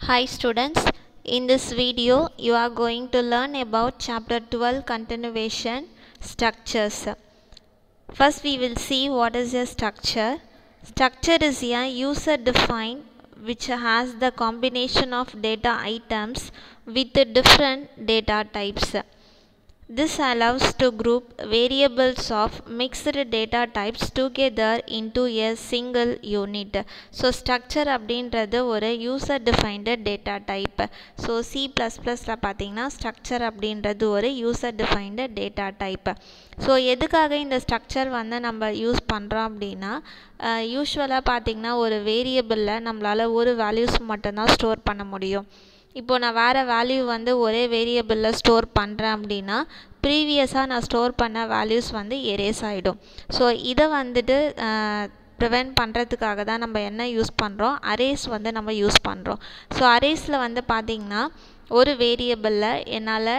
Hi students, in this video you are going to learn about chapter 12 continuation structures. First we will see what is a structure. Structure is a user defined which has the combination of data items with different data types. This allows to group variables of mixed data types together into a single unit. So structure அப்படின்றது ஒரு user defined data type. So C++ பார்த்தீங்கன்னா structure அப்படின்றது ஒரு user defined data type. So எதுக்காக இந்த structure வந்து நம்ம use பண்ணுறோம் அப்படின்னா யூஸ்வலாக பார்த்திங்கன்னா ஒரு வேரியபிளில் நம்மளால் ஒரு வேல்யூஸ் மட்டும்தான் ஸ்டோர் பண்ண முடியும். இப்போது நான் வேறு வேல்யூ வந்து ஒரே வேரியபிளில் ஸ்டோர் பண்ணுறேன் அப்படின்னா ப்ரீவியஸாக நான் ஸ்டோர் பண்ண வேல்யூஸ் வந்து எரேஸ் ஆகிடும். ஸோ இதை வந்துட்டு ப்ரிவென்ட் பண்ணுறதுக்காக தான் நம்ம என்ன யூஸ் பண்ணுறோம், அரேஸ் வந்து நம்ம யூஸ் பண்ணுறோம். ஸோ அரேஸில் வந்து பார்த்திங்கன்னா ஒரு வேரியபிளில் என்னால்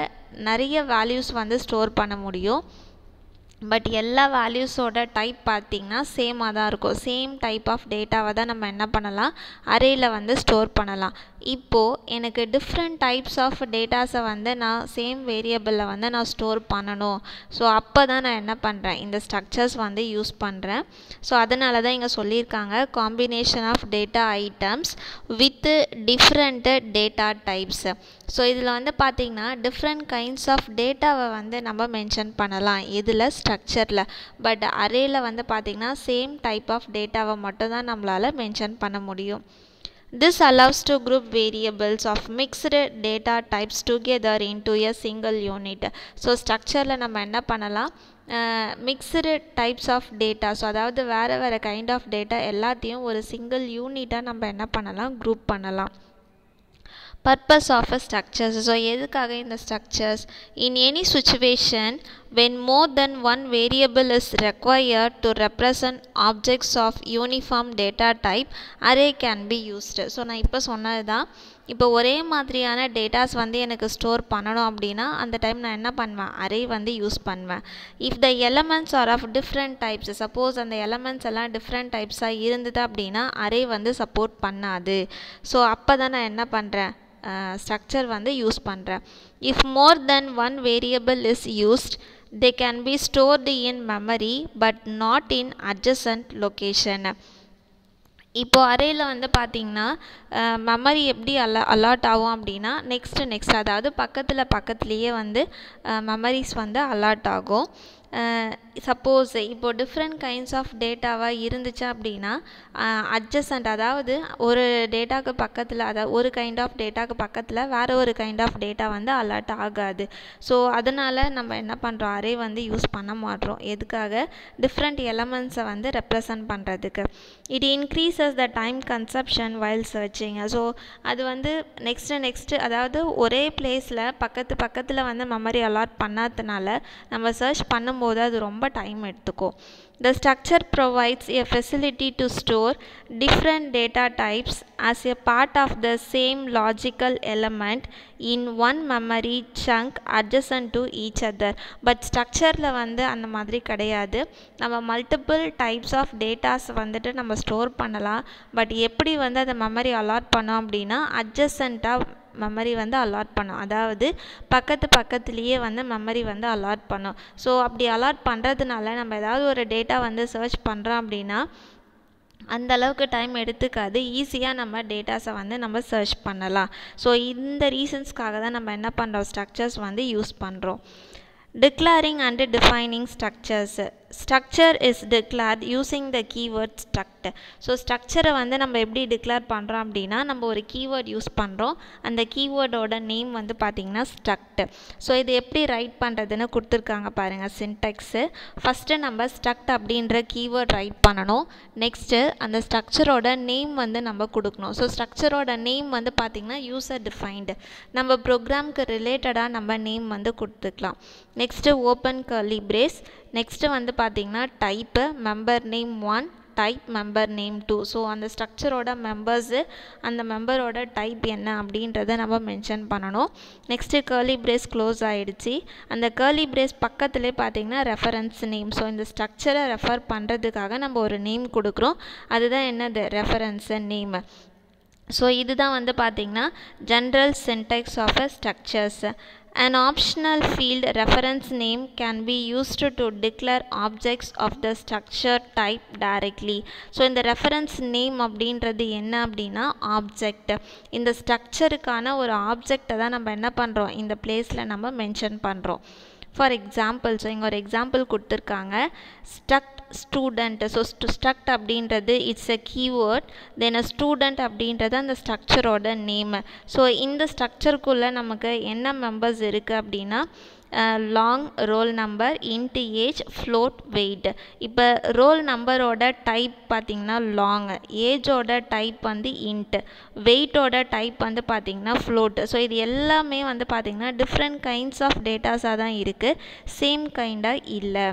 நிறைய வேல்யூஸ் வந்து ஸ்டோர் பண்ண முடியும். பட் எல்லா வேல்யூஸோட டைப் பார்த்திங்கன்னா சேமாக தான் இருக்கும். சேம் டைப் ஆஃப் டேட்டாவை தான் நம்ம என்ன பண்ணலாம், அரேயில் வந்து ஸ்டோர் பண்ணலாம். இப்போது எனக்கு டிஃப்ரெண்ட் டைப்ஸ் ஆஃப் டேட்டாஸை வந்து நான் சேம் வேரியபிளில் வந்து நான் ஸ்டோர் பண்ணணும். ஸோ அப்போ தான் நான் என்ன பண்ணுறேன், இந்த ஸ்ட்ரக்சர்ஸ் வந்து யூஸ் பண்ணுறேன். ஸோ அதனால தான் இங்கே சொல்லியிருக்காங்க combination of data items with different data types. So இதில் வந்து பார்த்திங்கன்னா டிஃப்ரெண்ட் கைண்ட்ஸ் ஆஃப் டேட்டாவை வந்து நம்ம மென்ஷன் பண்ணலாம் இதில் ஸ்ட்ரக்சரில். பட் அரேயில் வந்து பார்த்திங்கன்னா சேம் டைப் ஆஃப் டேட்டாவை மட்டும் தான் நம்மளால் மென்ஷன் பண்ண முடியும். This allows to group variables of mixed data types together into a single unit. So ஸ்ட்ரக்சரில் நம்ம என்ன பண்ணலாம், mixed types of data, so அதாவது வேறு கைண்ட் ஆஃப் டேட்டா எல்லாத்தையும் ஒரு சிங்கிள் யூனிட்டாக நம்ம என்ன பண்ணலாம், குரூப் பண்ணலாம். Purpose of a structures. So எதுக்காக இந்த structures, in any situation when more than one variable is required to represent objects of uniform data type, array can be used. So நான் இப்போ சொன்னது தான், இப்போ ஒரே மாதிரியான டேட்டாஸ் வந்து எனக்கு ஸ்டோர் பண்ணணும் அப்படின்னா அந்த டைம் நான் என்ன பண்ணுவேன், அரே வந்து யூஸ் பண்ணுவேன். If the elements are of different types, suppose அந்த எலமெண்ட்ஸ் எல்லாம் டிஃப்ரெண்ட் டைப்ஸாக இருந்தது அப்படின்னா அரே வந்து சப்போர்ட் பண்ணாது. ஸோ அப்போ தான் நான் என்ன பண்ணுறேன், ஸ்ட்ரக்சர் வந்து யூஸ் பண்ணுறேன். If more then one variable is used, they can be stored in memory but not in adjacent location. இப்போ அரேயில் வந்து பார்த்திங்கன்னா மெமரி எப்படி அலாட் ஆகும் அப்படின்னா நெக்ஸ்ட் அதாவது பக்கத்துலேயே வந்து மெமரிஸ் வந்து அலாட் ஆகும். சப்போஸ் இப்போது டிஃப்ரெண்ட் கைண்ட்ஸ் ஆஃப் டேட்டாவாக இருந்துச்சு அப்படின்னா அட்ஜசன்ட், அதாவது ஒரு டேட்டாவுக்கு பக்கத்தில், அதாவது ஒரு கைண்ட் ஆஃப் டேட்டாவுக்கு பக்கத்தில் வேறு ஒரு கைண்ட் ஆஃப் டேட்டா வந்து அலர்ட் ஆகாது. ஸோ அதனால் நம்ம என்ன பண்ணுறோம், அரே வந்து யூஸ் பண்ண மாட்டோம். எதுக்காக, டிஃப்ரெண்ட் எலமெண்ட்ஸை வந்து ரெப்ரசன்ட் பண்ணுறதுக்கு. It increases the time consumption while searching. So அது வந்து நெக்ஸ்ட்டு அதாவது ஒரே பிளேஸில் பக்கத்தில் வந்து மெமரி அலாட் பண்ணாததுனால நம்ம சர்ச் பண்ணும்போது அது ரொம்ப டைம் எடுத்துக்கும். The structure provides a facility to store different data types as a part of the same logical element in one memory chunk adjacent to each other. But structureல வந்து அந்த மாதிரி கிடையாது. நம்ம மல்டிபிள் டைப்ஸ் ஆஃப் டேட்டாஸ் வந்துட்டு நம்ம store பண்ணலாம். But எப்படி வந்து அதை மெமரி அலாட் பண்ணோம் அப்படின்னா அட்ஜசண்ட்டாக மெமரி வந்து அலாட் பண்ணும், அதாவது பக்கத்துலேயே வந்து மெமரி வந்து அலாட் பண்ணும். ஸோ அப்படி அலாட் பண்ணுறதுனால நம்ம ஏதாவது ஒரு டேட்டா வந்து சர்ச் பண்ணுறோம் அப்படின்னா அந்த அளவுக்கு டைம் எடுத்துக்காது, ஈஸியாக நம்ம டேட்டாஸை வந்து நம்ம சர்ச் பண்ணலாம். ஸோ இந்த ரீசன்ஸ்க்காக தான் நம்ம என்ன பண்ணுறோம், ஸ்ட்ரக்சர்ஸ் வந்து யூஸ் பண்ணுறோம். Declaring and defining structures. Structure is declared using the keyword struct. So ஸ்ட்ரக்சரை வந்து நம்ம எப்படி டிக்ளேர் பண்ணுறோம் அப்படின்னா நம்ம ஒரு கீவேர்ட் யூஸ் பண்ணுறோம், அந்த கீவேர்டோட நேம் வந்து பார்த்திங்கன்னா struct. ஸோ இது எப்படி ரைட் பண்ணுறதுன்னு கொடுத்துருக்காங்க பாருங்கள் சின்டெக்ஸு. ஃபஸ்ட்டு நம்ம struct அப்படின்ற கீவேர்ட் ரைட் பண்ணணும். நெக்ஸ்ட்டு அந்த ஸ்ட்ரக்சரோட நேம் வந்து நம்ம கொடுக்கணும். ஸோ ஸ்ட்ரக்சரோட நேம் வந்து பார்த்திங்கன்னா யூசர் டிஃபைன்டு, நம்ம ப்ரோக்ராம்க்கு ரிலேட்டடாக நம்ம நேம் வந்து கொடுத்துக்கலாம். Next open curly brace. Next வந்து பார்த்திங்கன்னா type member name 1, type member name 2. So அந்த ஸ்ட்ரக்சரோட மெம்பர்ஸு, அந்த மெம்பரோட டைப் என்ன அப்படின்றத நம்ம மென்ஷன் பண்ணணும். நெக்ஸ்ட்டு கர்லி பிரேஸ் க்ளோஸ் ஆகிடுச்சு. அந்த கர்லி பிரேஸ் பக்கத்துலேயே பார்த்திங்கன்னா ரெஃபரன்ஸ் நேம். ஸோ இந்த ஸ்ட்ரக்சரை ரெஃபர் பண்ணுறதுக்காக நம்ம ஒரு நேம் கொடுக்குறோம், அதுதான் என்னது, ரெஃபரன்ஸ் நேம். ஸோ இதுதான் வந்து பார்த்திங்கன்னா general syntax of a structures. An optional field reference name can be used to declare objects of the structure type directly. So இந்த reference name அப்படின்றது என்ன அப்படின்னா ஆப்ஜெக்ட். இந்த ஸ்ட்ரக்சருக்கான ஒரு ஆப்ஜெக்டை தான் நம்ம என்ன பண்ணுறோம், இந்த பிளேஸில் நம்ம மென்ஷன் பண்ணுறோம். ஃபார் எக்ஸாம்பிள், ஸோ இங்கே ஒரு எக்ஸாம்பிள் கொடுத்துருக்காங்க, ஸ்ட்ரக்ட் ஸ்டூடெண்ட். ஸோ ஸ்ட்ரக்ட் அப்படின்றது it's a keyword, then student அப்படின்றது அந்த ஸ்ட்ரக்சரோட நேமு. ஸோ இந்த ஸ்ட்ரக்சருக்குள்ளே நமக்கு என்ன மெம்பர்ஸ் இருக்குது அப்படின்னா long, roll number, int age, float, weight. இப்போ ரோல் நம்பரோட டைப் பார்த்திங்கன்னா லாங், ஏஜோட டைப் வந்து இன்ட், வெயிட்டோட டைப் வந்து பார்த்திங்கன்னா ஃப்ளோட். ஸோ இது எல்லாமே வந்து பார்த்திங்கன்னா டிஃப்ரெண்ட் கைண்ட்ஸ் ஆஃப் டேட்டாஸாக தான் இருக்குது, சேம் கைண்டாக இல்லை.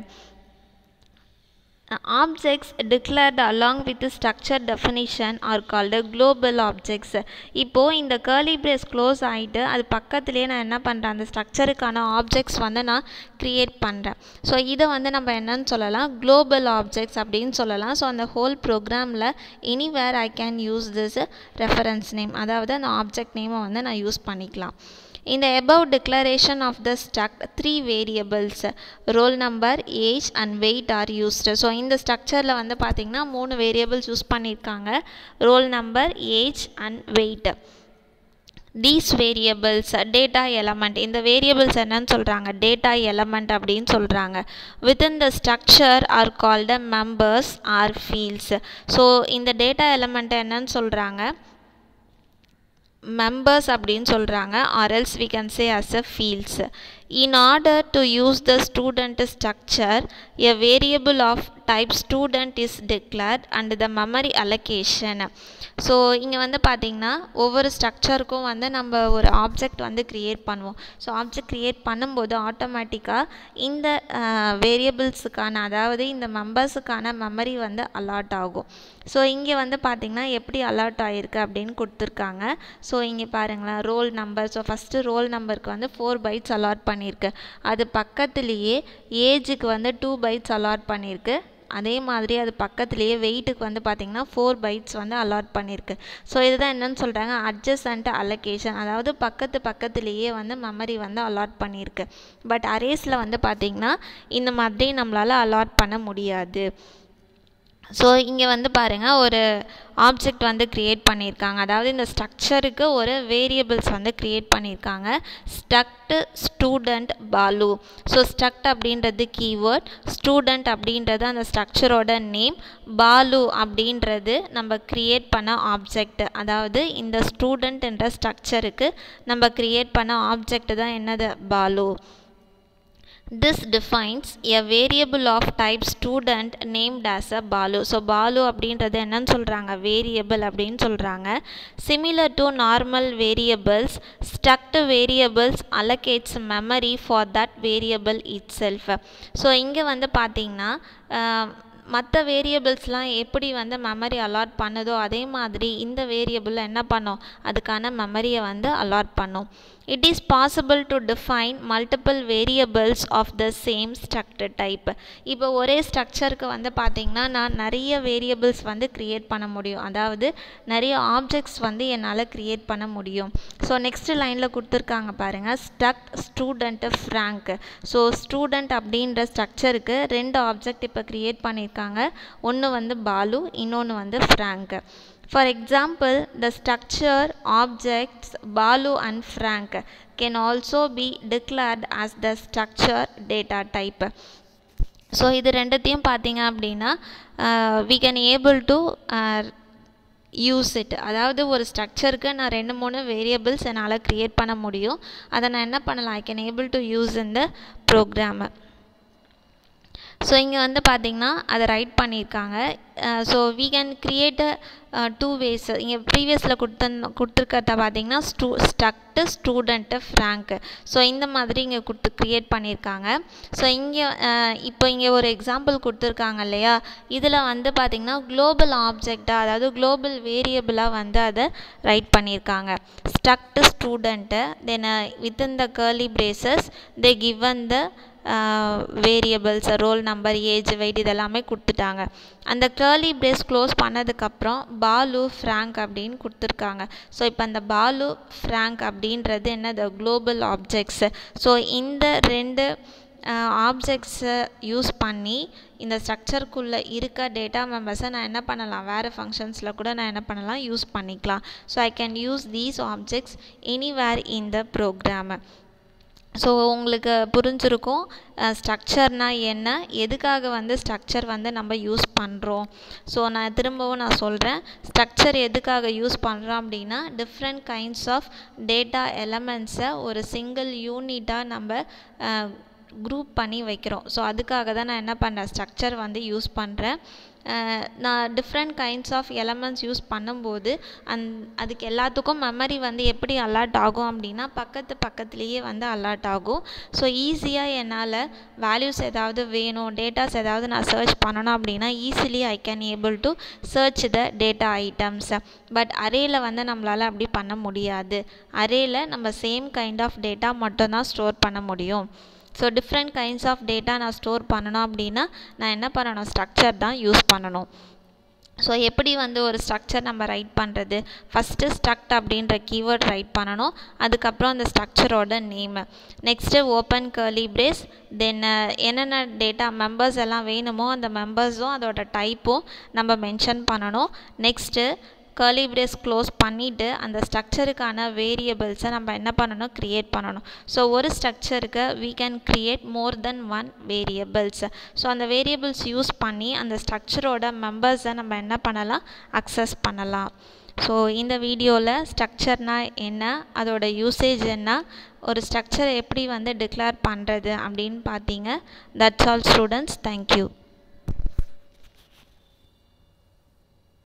Objects declared along with the structure definition are called global objects. இப்போது இந்த curly brace க்ளோஸ் ஆகிட்டு அது பக்கத்துலேயே நான் என்ன பண்ணுறேன், அந்த ஸ்ட்ரக்சருக்கான ஆப்ஜெக்ட்ஸ் வந்து நான் க்ரியேட் பண்ணுறேன். ஸோ இதை வந்து நம்ம என்னன்னு சொல்லலாம், குளோபல் ஆப்ஜெக்ட்ஸ் அப்படின்னு சொல்லலாம். ஸோ அந்த ஹோல் ப்ரோக்ராமில் anywhere I can use this reference name, அதாவது அந்த ஆப்ஜெக்ட் நேமை வந்து நான் யூஸ் பண்ணிக்கலாம். In the above declaration of the struct, 3 variables roll number, age and weight are used. So இந்த ஸ்ட்ரக்சரில் வந்து பார்த்திங்கன்னா 3 வேரியபிள்ஸ் யூஸ் பண்ணியிருக்காங்க, roll number, age and weight. These variables data element, இந்த வேரியபிள்ஸ் என்னன்னு சொல்கிறாங்க, டேட்டா எலமெண்ட் அப்படின்னு சொல்கிறாங்க. Within the structure are called members or fields. So இந்த டேட்டா எலமெண்ட் என்னன்னு சொல்கிறாங்க, members அப்படின்னு சொல்கிறாங்க, or else we can say as a fields. In order to use the student structure, a variable of type student is declared and the memory allocation. So இங்கே வந்து பார்த்திங்கன்னா ஒவ்வொரு ஸ்ட்ரக்சருக்கும் வந்து நம்ம ஒரு ஆப்ஜெக்ட் வந்து க்ரியேட் பண்ணுவோம். ஸோ ஆப்ஜெக்ட் க்ரியேட் பண்ணும்போது ஆட்டோமேட்டிக்காக இந்த வேரியபிள்ஸுக்கான, அதாவது இந்த மெம்பர்ஸுக்கான மெமரி வந்து அலாட் ஆகும். ஸோ இங்கே வந்து பார்த்திங்கன்னா எப்படி அலாட் ஆகிருக்கு அப்படின்னு கொடுத்துருக்காங்க. ஸோ இங்கே பாருங்களேன், roll number. So first roll நம்பருக்கு வந்து 4 பைட்ஸ் அலாட் பண்ணியிருக்கு, அது பக்கத்துலேயே ஏஜுக்கு வந்து 2 பைட்ஸ் அலாட் பண்ணியிருக்கு, அதே மாதிரி அது பக்கத்துலேயே வெயிட்டுக்கு வந்து பார்த்திங்கன்னா 4 பைட்ஸ் வந்து அலாட் பண்ணியிருக்கு. ஸோ இதுதான் என்னென்னு சொல்கிறாங்க, அட்ஜசன்ட் அலோகேஷன், அதாவது பக்கத்துலேயே வந்து மெமரி வந்து அலாட் பண்ணியிருக்கு. பட் அரேஸில் வந்து பார்த்திங்கன்னா இந்த மாதிரி நம்மளால் அலாட் பண்ண முடியாது. ஸோ இங்கே வந்து பாருங்கள், ஒரு ஆப்ஜெக்ட் வந்து க்ரியேட் பண்ணியிருக்காங்க, அதாவது இந்த ஸ்ட்ரக்சருக்கு ஒரு வேரியபிள்ஸ் வந்து க்ரியேட் பண்ணியிருக்காங்க, struct student Balu. So struct அப்படின்றது கீவேர்ட், ஸ்டூடெண்ட் அப்படின்றது அந்த ஸ்ட்ரக்சரோட நேம், பாலு அப்படின்றது நம்ம க்ரியேட் பண்ண ஆப்ஜெக்ட். அதாவது இந்த ஸ்டூடெண்ட் என்ற ஸ்ட்ரக்சருக்கு நம்ம க்ரியேட் பண்ண ஆப்ஜெக்ட் தான் என்னது, Balu. This defines a variable of type student named as a balu. So balu அப்படின்றது என்னன்னு சொல்கிறாங்க, வேரியபிள் அப்படின்னு சொல்கிறாங்க. Similar to normal variables, struct variables allocates memory for that variable itself. So இங்கே வந்து பார்த்திங்கன்னா மற்ற வேரியபிள்ஸ்லாம் எப்படி வந்து மெமரி அலாட் பண்ணுதோ அதே மாதிரி இந்த வேரியபிள் என்ன பண்ணோம், அதுக்கான மெமரியை வந்து அலாட் பண்ணோம். It is possible to define multiple variables of the same structure type. இப்போ ஒரே ஸ்ட்ரக்சருக்கு வந்து பார்த்திங்கன்னா நான் நிறைய வேரியபிள்ஸ் வந்து க்ரியேட் பண்ண முடியும், அதாவது நிறைய ஆப்ஜெக்ட்ஸ் வந்து என்னால் க்ரியேட் பண்ண முடியும். ஸோ நெக்ஸ்ட் லைனில் கொடுத்துருக்காங்க பாருங்கள், struct student Frank. So student அப்படின்ற ஸ்ட்ரக்சருக்கு 2 ஆப்ஜெக்ட் இப்போ க்ரியேட் பண்ணியிருக்காங்க, ஒன்று வந்து பாலு, இன்னொன்று வந்து Frank. For example, the structure objects Balu and Frank can also be declared as the structure data type. So இது ரெண்டுத்தையும் பார்த்தீங்க அப்படின்னா we can able to use it. அதாவது ஒரு ஸ்ட்ரக்சருக்கு நான் 2-3 வேரியபிள்ஸ் என்னால் க்ரியேட் பண்ண முடியும், அதை நான் என்ன பண்ணலாம், ஐ கேன் ஏபிள் டு யூஸ் இந்த ப்ரோக்ராமை. ஸோ இங்கே வந்து பார்த்திங்கன்னா அதை ரைட் பண்ணியிருக்காங்க. So we can create 2 ways. இங்கே ப்ரீவியஸில் கொடுத்துருக்கிறத பார்த்திங்கன்னா ஸ்ட்ரக்ட் ஸ்டூடெண்ட்டு ஃப்ராங்க். ஸோ இந்த மாதிரி இங்கே க்ரியேட் பண்ணியிருக்காங்க. ஸோ இங்கே இப்போ இங்கே ஒரு எக்ஸாம்பிள் கொடுத்துருக்காங்க இல்லையா, இதில் வந்து பார்த்திங்கன்னா குளோபல் ஆப்ஜெக்டாக, அதாவது குளோபல் வேரியபிளாக வந்து அதை ரைட் பண்ணியிருக்காங்க. Struct student, then within the curly braces they given the variables, roll number, age, weight இதெல்லாமே கொடுத்துட்டாங்க. அந்த கர்லி பிரேஸ் க்ளோஸ் பண்ணதுக்கப்புறம் பாலு ஃப்ராங்க் அப்படின்னு கொடுத்துருக்காங்க. ஸோ இப்போ அந்த பாலு ஃப்ராங்க் அப்படின்றது என்னது குளோபல் ஆப்ஜெக்ட்ஸு. ஸோ இந்த ரெண்டு ஆப்ஜெக்ட்ஸை யூஸ் பண்ணி இந்த ஸ்ட்ரக்சருக்குள்ளே இருக்க டேட்டா மெம்பர்ஸை நான் என்ன பண்ணலாம், வேறு ஃபங்க்ஷன்ஸில் கூட நான் என்ன பண்ணலாம், யூஸ் பண்ணிக்கலாம். So I can use these objects anywhere in the program. So உங்களுக்கு புரிஞ்சிருக்கும் ஸ்ட்ரக்சர்னால் என்ன, எதுக்காக வந்து ஸ்ட்ரக்சர் வந்து நம்ம யூஸ் பண்ணுறோம். ஸோ நான் திரும்பவும் சொல்கிறேன், ஸ்ட்ரக்சர் எதுக்காக யூஸ் பண்ணுறோம் அப்படின்னா டிஃப்ரெண்ட் கைண்ட்ஸ் ஆஃப் டேட்டா எலமெண்ட்ஸை ஒரு சிங்கிள் யூனிட்டாக நம்ம குரூப் பண்ணி வைக்கிறோம். ஸோ அதுக்காக தான் நான் என்ன பண்ணுறேன், ஸ்ட்ரக்சர் வந்து யூஸ் பண்ணுறேன். நான் different kinds of elements use பண்ணும்போது அதுக்கு எல்லாத்துக்கும் மெமரி வந்து எப்படி அலாட் ஆகும் அப்படின்னா பக்கத்துலேயே வந்து அலாட் ஆகும். ஸோ ஈஸியாக என்னால் வேல்யூஸ் ஏதாவது வேணும், டேட்டாஸ் ஏதாவது நான் சர்ச் பண்ணணும் அப்படின்னா easily I can able to search the data items. But அரேயில் வந்து நம்மளால் அப்படி பண்ண முடியாது. அரேயில் நம்ம சேம் கைண்ட் ஆஃப் டேட்டா மட்டும்தான் ஸ்டோர் பண்ண முடியும். So different kinds of data நான் ஸ்டோர் பண்ணணும் அப்படின்னா நான் என்ன பண்ணணும், ஸ்ட்ரக்சர் தான் யூஸ் பண்ணணும். ஸோ எப்படி வந்து ஒரு ஸ்ட்ரக்சர் நம்ம ரைட் பண்ணுறது, ஃபஸ்ட்டு ஸ்ட்ரக்ட் அப்படின்ற கீவேர்ட் ரைட் பண்ணணும். அதுக்கப்புறம் அந்த ஸ்ட்ரக்சரோட name, next open curly brace, then என்னென்ன டேட்டா மெம்பர்ஸ் எல்லாம் வேணுமோ அந்த மெம்பர்ஸும் அதோட டைப்பும் நம்ம மென்ஷன் பண்ணணும். நெக்ஸ்ட்டு கர்லி பிரேஸ் க்ளோஸ் பண்ணிவிட்டு அந்த ஸ்ட்ரக்சருக்கான வேரியபிள்ஸை நம்ம என்ன பண்ணணும், க்ரியேட் பண்ணணும். ஸோ ஒரு ஸ்ட்ரக்சருக்கு we can create more than one variables. So அந்த வேரியபிள்ஸ் யூஸ் பண்ணி அந்த ஸ்ட்ரக்சரோட மெம்பர்ஸை நம்ம என்ன பண்ணலாம், அக்சஸ் பண்ணலாம். ஸோ இந்த வீடியோவில் ஸ்ட்ரக்சர்னால் என்ன, அதோட யூசேஜ் என்ன, ஒரு ஸ்ட்ரக்சரை எப்படி வந்து டிக்ளேர் பண்ணுறது அப்படின்னு பார்த்தீங்க. That's all students. தேங்க்யூ.